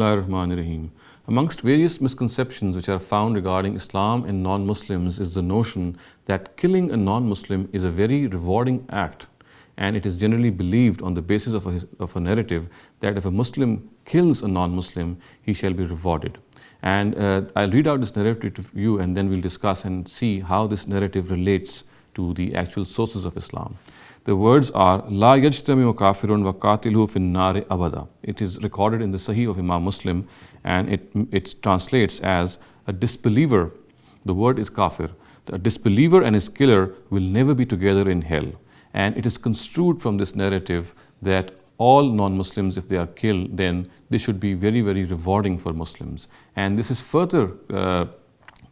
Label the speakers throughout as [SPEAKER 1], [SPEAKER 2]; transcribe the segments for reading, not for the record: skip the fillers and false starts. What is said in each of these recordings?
[SPEAKER 1] Bismillahirrahmanirrahim. Amongst various misconceptions which are found regarding Islam and non-Muslims is the notion that killing a non-Muslim is a very rewarding act, and it is generally believed on the basis of a narrative that if a Muslim kills a non-Muslim, he shall be rewarded. And I'll read out this narrative to you, and then we'll discuss and see how this narrative relates to the actual sources of Islam. The words are La yajtami'u kafirun wa qatiluhu fin nari abada. It is recorded in the Sahih of Imam Muslim, and it translates as a disbeliever. The word is kafir. A disbeliever and his killer will never be together in hell. And it is construed from this narrative that all non-Muslims, if they are killed, then they should be very, very rewarding for Muslims. And this is further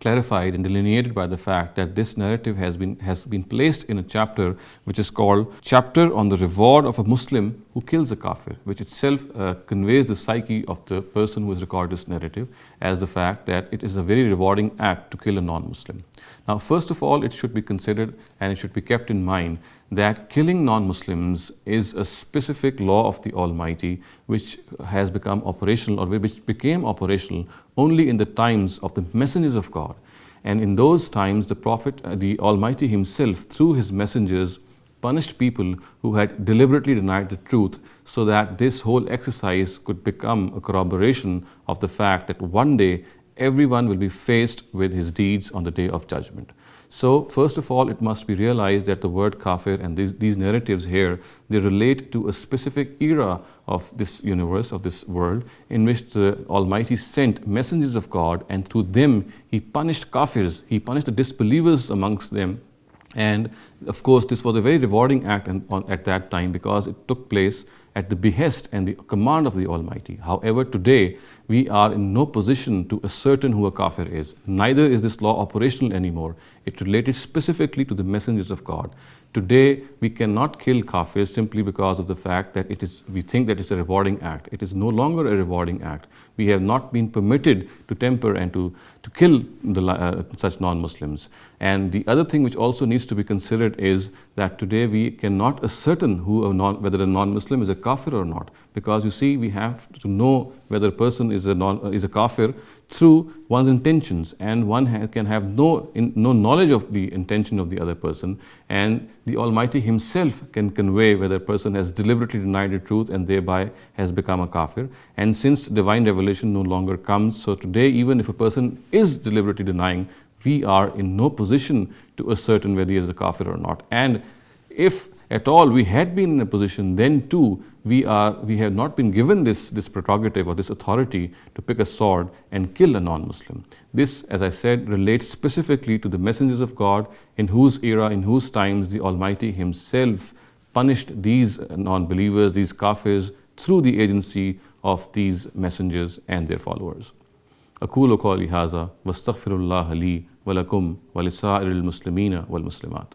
[SPEAKER 1] clarified and delineated by the fact that this narrative has been placed in a chapter which is called Chapter on the Reward of a Muslim Who Kills a Kafir, which itself conveys the psyche of the person who has recorded this narrative as the fact that it is a very rewarding act to kill a non-Muslim. Now, first of all, it should be considered and it should be kept in mind that killing non-Muslims is a specific law of the Almighty which has become operational, or which became operational only in the times of the messengers of God. And in those times, the Prophet, the Almighty himself, through his messengers, punished people who had deliberately denied the truth, so that this whole exercise could become a corroboration of the fact that one day everyone will be faced with his deeds on the day of judgment. So first of all, it must be realized that the word kafir and these narratives here, they relate to a specific era of this universe, of this world, in which the Almighty sent messengers of God, and through them He punished kafirs, He punished the disbelievers amongst them. And of course, this was a very rewarding act at that time, because it took place at the behest and the command of the Almighty. However, today we are in no position to ascertain who a kafir is. Neither is this law operational anymore. It related specifically to the messengers of God. Today we cannot kill kafirs simply because of the fact that we think that it's a rewarding act. It is no longer a rewarding act. We have not been permitted to temper and to kill such non-Muslims. And the other thing which also needs to be considered is that today we cannot ascertain whether a non-Muslim is a kafir or not, because you see, we have to know whether a person is a kafir through one's intentions, and one can have no knowledge of the intention of the other person, and the Almighty himself can convey whether a person has deliberately denied the truth and thereby has become a kafir. And since divine revelation no longer comes, so today even if a person is deliberately denying, we are in no position to ascertain whether he is a kafir or not. And if at all we had been in a position, then too we have not been given this prerogative or this authority to pick a sword and kill a non-Muslim. This, as I said, relates specifically to the messengers of God, in whose era, in whose times the Almighty himself punished these non-believers, these kafirs, through the agency of these messengers and their followers. أقول قولي هذا واستغفر الله لي ولكم ولسائر المسلمين والمسلمات.